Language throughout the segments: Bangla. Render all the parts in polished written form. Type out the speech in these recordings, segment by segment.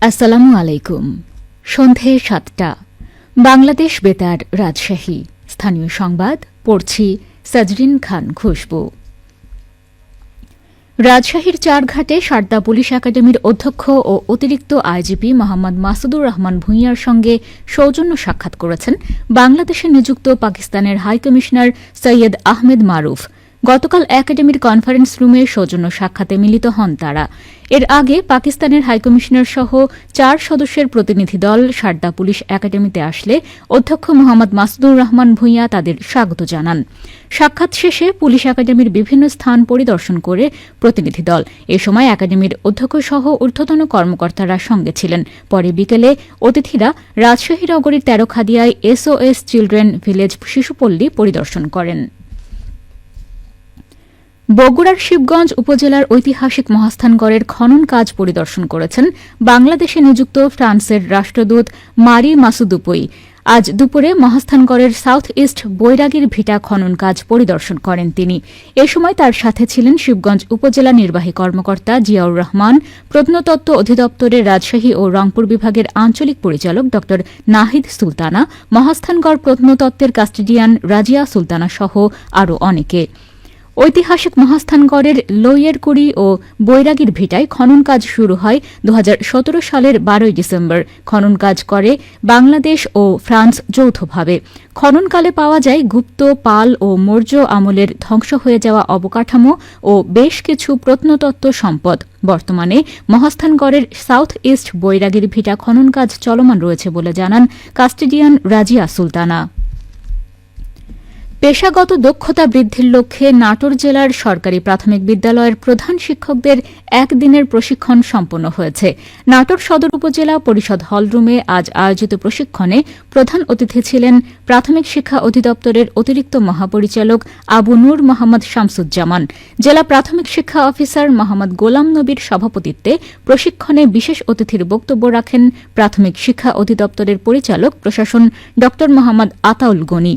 আসসালামু আলাইকুম। সন্ধে ৭টা বাংলাদেশ বেতার রাজশাহী। স্থানীয় সংবাদ পড়ছি সাজরিন খান খুশবু। রাজশাহীর চারঘাটে সারদা পুলিশ একাডেমির অধ্যক্ষ ও অতিরিক্ত আইজিপি মোহাম্মদ মাসুদুর রহমান ভূঁইয়ার সঙ্গে সৌজন্য সাক্ষাৎ করেছেন বাংলাদেশে নিযুক্ত পাকিস্তানের হাইকমিশনার সৈয়দ আহমেদ মারুফ। গতকাল একাডেমির কনফারেন্স রুমে সৌজন্য সাক্ষাতে মিলিত হন তারা। এর আগে পাকিস্তানের হাইকমিশনার সহ ৪ সদস্যের প্রতিনিধি দল সারদা পুলিশ একাডেমিতে আসলে অধ্যক্ষ মোহাম্মদ মাসুদুর রহমান ভূঁইয়া তাদের স্বাগত জানান। সাক্ষাৎ শেষে পুলিশ একাডেমির বিভিন্ন স্থান পরিদর্শন করে প্রতিনিধি দল। এ সময় একাডেমির অধ্যক্ষ সহ ঊর্ধ্বতন কর্মকর্তারা সঙ্গে ছিলেন। পরে বিকেলে অতিথিরা রাজশাহী নগরীর তেরোখাদিয়ায় SOS চিলড্রেন ভিলেজ শিশুপল্লী পরিদর্শন করেন। বগুড়ার শিবগঞ্জ উপজেলার ঐতিহাসিক মহাস্থানগড়ের খনন কাজ পরিদর্শন করেছেন বাংলাদেশে নিযুক্ত ফ্রান্সের রাষ্ট্রদূত মারি মাসুদুপুই। আজ দুপুরে মহাস্থানগড়ের সাউথ ইস্ট বৈরাগীর ভিটা খনন কাজ পরিদর্শন করেন তিনি। এ সময় তার সাথে ছিলেন শিবগঞ্জ উপজেলা নির্বাহী কর্মকর্তা জিয়াউর রহমান, প্রত্নতত্ত্ব অধিদপ্তরের রাজশাহী ও রংপুর বিভাগের আঞ্চলিক পরিচালক ড নাহিদ সুলতানা, মহাস্থানগড় প্রত্নতত্ত্বের কাস্টেডিয়ান রাজিয়া সুলতানা সহ আরও অনেকে। ঐতিহাসিক মহাস্থানগড়ের লইয়েরকুড়ি ও বৈরাগীর ভিটায় খনন কাজ শুরু হয় ২০১৭ সালের ১২ ডিসেম্বর। খনন কাজ করে বাংলাদেশ ও ফ্রান্স যৌথভাবে। খননকালে পাওয়া যায় গুপ্ত, পাল ও মৌর্য আমলের ধ্বংস হয়ে যাওয়া অবকাঠামো ও বেশ কিছু প্রত্নতত্ত্ব সম্পদ। বর্তমানে মহাস্থানগড়ের সাউথ ইস্ট বৈরাগীর ভিটা খনন কাজ চলমান রয়েছে বলে জানান কাস্টেডিয়ান রাজিয়া সুলতানা। পেশাগত দক্ষতা বৃদ্ধির লক্ষ্যে নাটোর জেলার সরকারি প্রাথমিক বিদ্যালয়ের প্রধান শিক্ষকদের একদিনের প্রশিক্ষণ সম্পন্ন হয়েছে। নাটোর সদর উপজেলা পরিষদ হলরুমে আজ আয়োজিত প্রশিক্ষণে প্রধান অতিথি ছিলেন প্রাথমিক শিক্ষা অধিদপ্তরের অতিরিক্ত মহাপরিচালক আবু নূর মোহাম্মদ শামসুজ্জামান। জেলা প্রাথমিক শিক্ষা অফিসার মোহাম্মদ গোলাম নবীর সভাপতিত্বে প্রশিক্ষণে বিশেষ অতিথির বক্তব্য রাখেন প্রাথমিক শিক্ষা অধিদপ্তরের পরিচালক প্রশাসন ড মোহাম্মদ আতাউল গনি।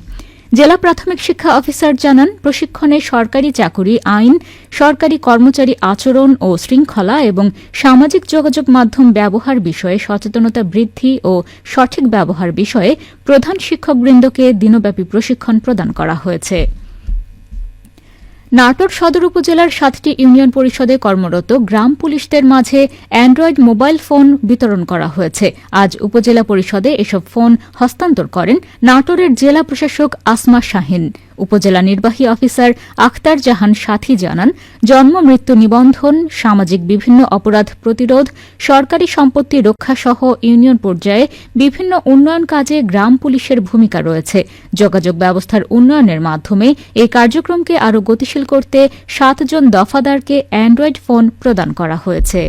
জেলা প্রাথমিক শিক্ষা অফিসার জানান, প্রশিক্ষণে সরকারি চাকুরি আইন, সরকারি কর্মচারী আচরণ ও শৃঙ্খলা এবং সামাজিক যোগাযোগ মাধ্যম ব্যবহার বিষয়ে সচেতনতা বৃদ্ধি ও সঠিক ব্যবহার বিষয়ে প্রধান শিক্ষকবৃন্দকে দিনব্যাপী প্রশিক্ষণ প্রদান করা হয়েছে। নাটোর সদর উপজেলার ৭টি ইউনিয়ন পরিষদে কর্মরত গ্রাম পুলিশদের মাঝে অ্যান্ড্রয়েড মোবাইল ফোন বিতরণ করা হয়েছে। আজ উপজেলা পরিষদে এসব ফোন হস্তান্তর করেন নাটোরের জেলা প্রশাসক আসমা শাহিন। উপজেলা নির্বাহী অফিসার আখতার জাহান সাথী জানান, জন্ম মৃত্যু নিবন্ধন, সামাজিক বিভিন্ন অপরাধ প্রতিরোধ, সরকারি সম্পত্তি রক্ষাসহ ইউনিয়ন পর্যায়ে বিভিন্ন উন্নয়ন কাজে গ্রাম পুলিশের ভূমিকা রয়েছে। যোগাযোগ ব্যবস্থার উন্নয়নের মাধ্যমে এই কার্যক্রমকে আরও গতিশীল করতে ৭ জন দফাদারকে অ্যান্ড্রয়েড ফোন প্রদান করা হয়েছে।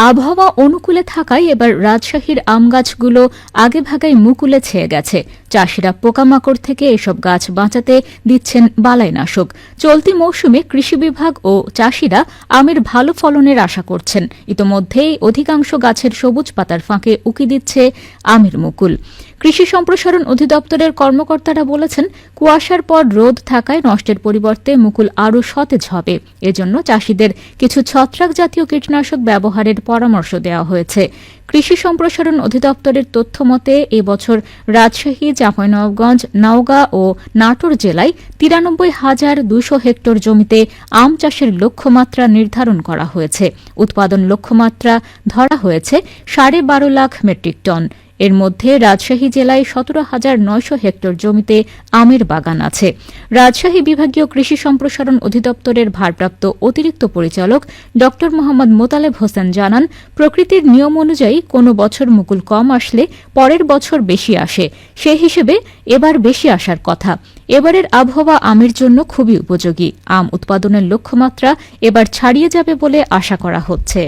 আবহাওয়া অনুকূলে থাকায় এবার রাজশাহীর আম গাছগুলো আগেভাগেই মুকুলে ছেয়ে গেছে। চাষিরা পোকামাকড় থেকে এসব গাছ বাঁচাতে দিচ্ছেন বালাইনাশক। চলতি মৌসুমে কৃষি বিভাগ ও চাষিরা আমের ভালো ফলনের আশা করছেন। ইতোমধ্যেই অধিকাংশ গাছের সবুজ পাতার ফাঁকে উকি দিচ্ছে আমের মুকুল। কৃষি সম্প্রসারণ অধিদপ্তরের কর্মকর্তারা বলেছেন, কুয়াশার পর রোদ থাকায় নষ্টের পরিবর্তে মুকুল আরও সতেজ হবে। এজন্য চাষিদের কিছু ছত্রাক জাতীয় কীটনাশক ব্যবহারের পরামর্শ দেওয়া হয়েছে। কৃষি সম্প্রসারণ অধিদপ্তরের তথ্য মতে এবছর রাজশাহী, চাঁপাইনবাবগঞ্জ, নওগাঁ ও নাটোর জেলায় ৯৩,২০০ হেক্টর জমিতে আম চাষের লক্ষ্যমাত্রা নির্ধারণ করা হয়েছে। উৎপাদন লক্ষ্যমাত্রা ধরা হয়েছে ১২.৫ লাখ মেট্রিক টন। এর মধ্যে রাজশাহী জেলায় ১৭,৯০০ হেক্টর জমিতে আমের বাগান আছে। রাজশাহী বিভাগীয় কৃষি সম্প্রসারণ অধিদপ্তরের ভারপ্রাপ্ত অতিরিক্ত পরিচালক ড মোহাম্মদ মোতালেব হোসেন জানান, প্রকৃতির নিয়ম অনুযায়ী কোনো বছর মুকুল কম আসলে পরের বছর বেশি আসে। সেই হিসেবে এবার বেশি আসার কথা। এবারের আবহাওয়া আমের জন্য খুবই উপযোগী। আম উৎপাদনের লক্ষ্যমাত্রা এবার ছাড়িয়ে যাবে বলে আশা করা হচ্ছে।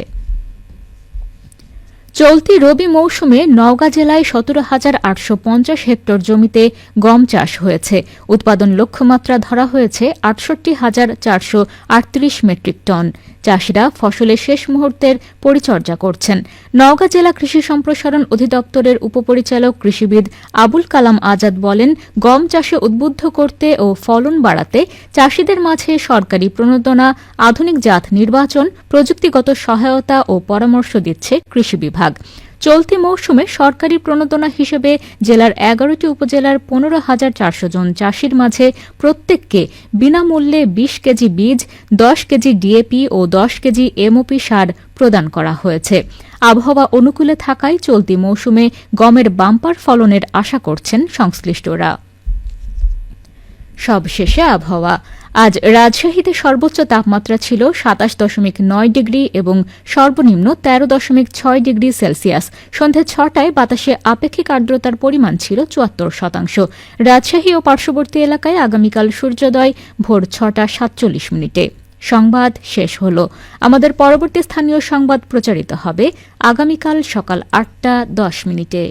চলতি রবি মৌসুমে নওগাঁ জেলায় 17,850 হেক্টর জমিতে গম চাষ হয়েছে। উৎপাদন লক্ষ্যমাত্রা ধরা হয়েছে 68,438 মেট্রিক টন। চাষিরা ফসলের শেষ মুহূর্তের পরিচর্যা করছেন। নওগাঁ জেলা কৃষি সম্প্রসারণ অধিদপ্তরের উপপরিচালক কৃষিবিদ আবুল কালাম আজাদ বলেন, গম চাষে উদ্বুদ্ধ করতে ও ফলন বাড়াতে চাষিদের মাঝে সরকারি প্রণোদনা, আধুনিক জাত নির্বাচন, প্রযুক্তিগত সহায়তা ও পরামর্শ দিচ্ছে কৃষি বিভাগ। চলতি মৌসুমে সরকারি প্রণোদনা হিসেবে জেলার 11টি উপজেলার 15,400 জন চাষির মাঝে প্রত্যেককে বিনামূল্যে 20 কেজি বীজ, 10 কেজি ডিএপি ও 10 কেজি এমওপি সার প্রদান করা হয়েছে। আবহাওয়া অনুকূলে থাকায় চলতি মৌসুমে গমের বাম্পার ফলনের আশা করছেন সংশ্লিষ্টরা। সবশেষে আবহাওয়া। আজ রাজশাহীতে সর্বোচ্চ তাপমাত্রা ছিল 27.9 ডিগ্রি এবং সর্বনিম্ন 13.6 ডিগ্রি সেলসিয়াস। সন্ধে 6টায় বাতাসে আপেক্ষিক আর্দ্রতার পরিমাণ ছিল 74%। রাজশাহী ও পার্শ্ববর্তী এলাকায় আগামীকাল সূর্যোদয় ভোর 6টা 47 মিনিটে। সংবাদ শেষ হল। আমাদের পরবর্তী স্থানীয় সংবাদ প্রচারিত হবে আগামীকাল সকাল 8টা 10 মিনিটে।